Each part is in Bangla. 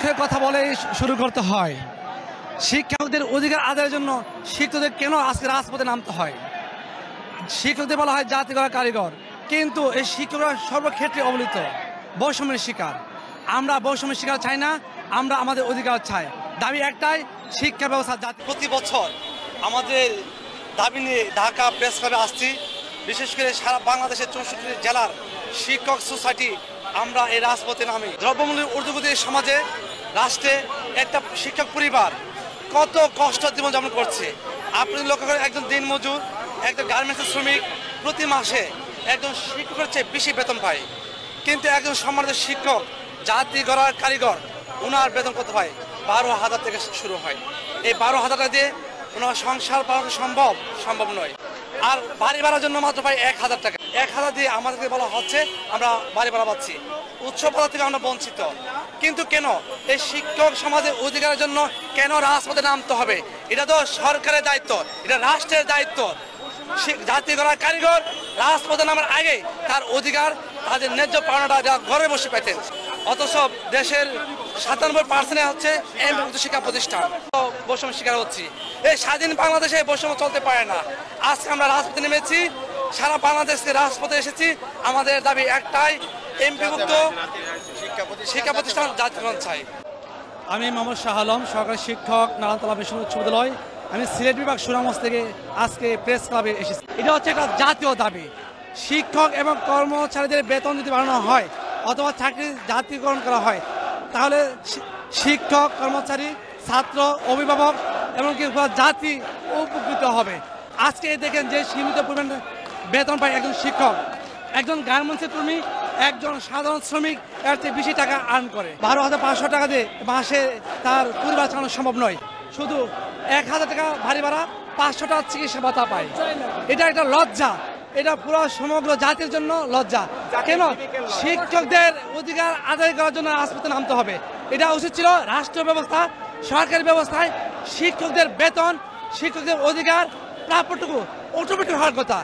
দুঃখের কথা বলে শুরু করতে হয়। শিক্ষকদের অধিকার আদায়ের জন্য শিক্ষকদের কেন আজকে রাজপথে নামতে হয়? শিক্ষকদের বলা হয় জাতি গড়ার কারিগর, কিন্তু এই শিক্ষকরা সর্বক্ষেত্রে অবহেলিত, বৈষম্যের শিকার। আমরা বৈষম্যের শিকার চাই না, আমরা আমাদের অধিকার চাই। দাবি একটাই, শিক্ষা ব্যবস্থা জাতি। প্রতি বছর আমাদের দাবি নিয়ে ঢাকা প্রেস ক্লাবে আসছি, বিশেষ করে সারা বাংলাদেশের 64 জেলার শিক্ষক সোসাইটি আমরা এই রাজপথে নামি। দ্রব্যমূল্যের ঊর্ধ্বগতি সমাজে, রাষ্ট্রে একটা শিক্ষক পরিবার কত কষ্ট জীবনযাপন করছে। আপনি লক্ষ্য করেন, একজন দিনমজুর, একজন গার্মেন্টসের শ্রমিক প্রতি মাসে একজন শিক্ষকের চেয়ে বেশি বেতন পায়, কিন্তু একজন সম্মানিত শিক্ষক, জাতি গড়ার কারিগর, ওনার বেতন কত হয়? 12,000 থেকে শুরু হয়। এই 12,000 টাকা দিয়ে ওনার সংসার পালন সম্ভব নয়। আর বাড়ি ভাড়ার জন্য মাত্র পাই 1,000 টাকা। 1,000 দিয়ে আমাদেরকে বলা হচ্ছে আমরা বাড়ি ভাড়া পাচ্ছি, উৎসব পাতা থেকে আমরা বঞ্চিত। কিন্তু কেন এই শিক্ষক সমাজের অধিকারের জন্য কেন রাজপথে নামতে হবে? এটা তো সরকারের দায়িত্ব, এটা রাষ্ট্রের দায়িত্ব। জাতি গড়ার কারিগর রাজপথে নামার আগে তার অধিকার, তাদের ন্যায্য পাওনাটা যা ঘরে বসে পেতেন। অথচ দেশের 97% হচ্ছে এমপিভুক্ত শিক্ষা প্রতিষ্ঠান বৈষম্য শিকার হচ্ছে। এই স্বাধীন বাংলাদেশে বৈষম্য চলতে পারে না। আজকে আমরা রাজপথে নেমেছি, সারা বাংলাদেশকে রাজপথে এসেছি। আমাদের দাবি একটাই, এমপিভুক্ত শিক্ষা প্রতিষ্ঠান জাতীয়করণ চাই। আমি মোহাম্মদ শাহ আলম, সরকারি শিক্ষক, নারায়ণতলা বেসরকারি উচ্চ বিদ্যালয়। আমি সিলেট বিভাগ সুনামগঞ্জ থেকে আজকে প্রেস ক্লাবে এসেছি। এটা হচ্ছে একটা জাতীয় দাবি। শিক্ষক এবং কর্মচারীদের বেতন যদি বাড়ানো হয় অথবা চাকরি জাতীয়করণ করা হয়, তাহলে শিক্ষক, কর্মচারী, ছাত্র, অভিভাবক এমনকি জাতি উপকৃত হবে। আজকে দেখেন যে সীমিত পরিমাণ বেতন পায় একজন শিক্ষক, একজন গার্মেন্টসের কর্মী, একজন সাধারণ শ্রমিক এর চেয়ে বেশি টাকা আর্ন করে। 12,500 টাকা দিয়ে মাসে তার পরিবার চালানো সম্ভব নয়। শুধু 1,000 টাকা ভারী ভাড়া, 500 টাকা চিকিৎসা ভাতা পায়। এটা একটা লজ্জা, এটা পুরো সমগ্র জাতির জন্য লজ্জা। কেন শিক্ষকদের অধিকার আদায় করার জন্য রাজপথে নামতে হবে? এটা উচিত ছিল রাষ্ট্র ব্যবস্থা, সরকারি ব্যবস্থায় শিক্ষকদের বেতন, শিক্ষকদের অধিকার প্রাপ্যটুকু অটোমেটিক হওয়ার কথা।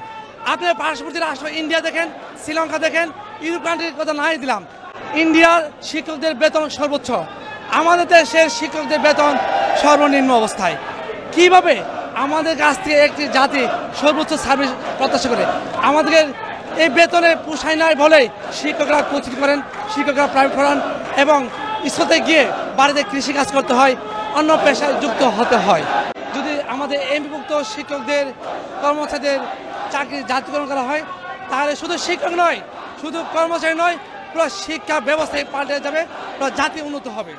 আপনি পার্শ্ববর্তী রাষ্ট্র ইন্ডিয়া দেখেন, শ্রীলঙ্কা দেখেন, ইউরোপ কান্ট্রির কথা নাই দিলাম, ইন্ডিয়ার শিক্ষকদের বেতন সর্বোচ্চ, আমাদের দেশের শিক্ষকদের বেতন সর্বনিম্ন অবস্থায়। কিভাবে আমাদের কাছ থেকে একটি জাতি সর্বোচ্চ সার্ভিস প্রত্যাশা করে? আমাদের এই বেতনে পোষায় নাই বলে শিক্ষকরা কোচিং করেন, শিক্ষকরা প্রাইভেট করান এবং স্কুলে গিয়ে বাড়িতে কৃষিকাজ করতে হয়, অন্য পেশায় যুক্ত হতে হয়। যদি আমাদের এমপিভুক্ত শিক্ষকদের, কর্মচারীদের চাকরি জাতীয়করণ করা হয়, তাহলে শুধু শিক্ষক নয়, শুধু কর্মচারী নয়, পুরো শিক্ষা ব্যবস্থায় পাল্টে যাবে, পুরো জাতি উন্নত হবে।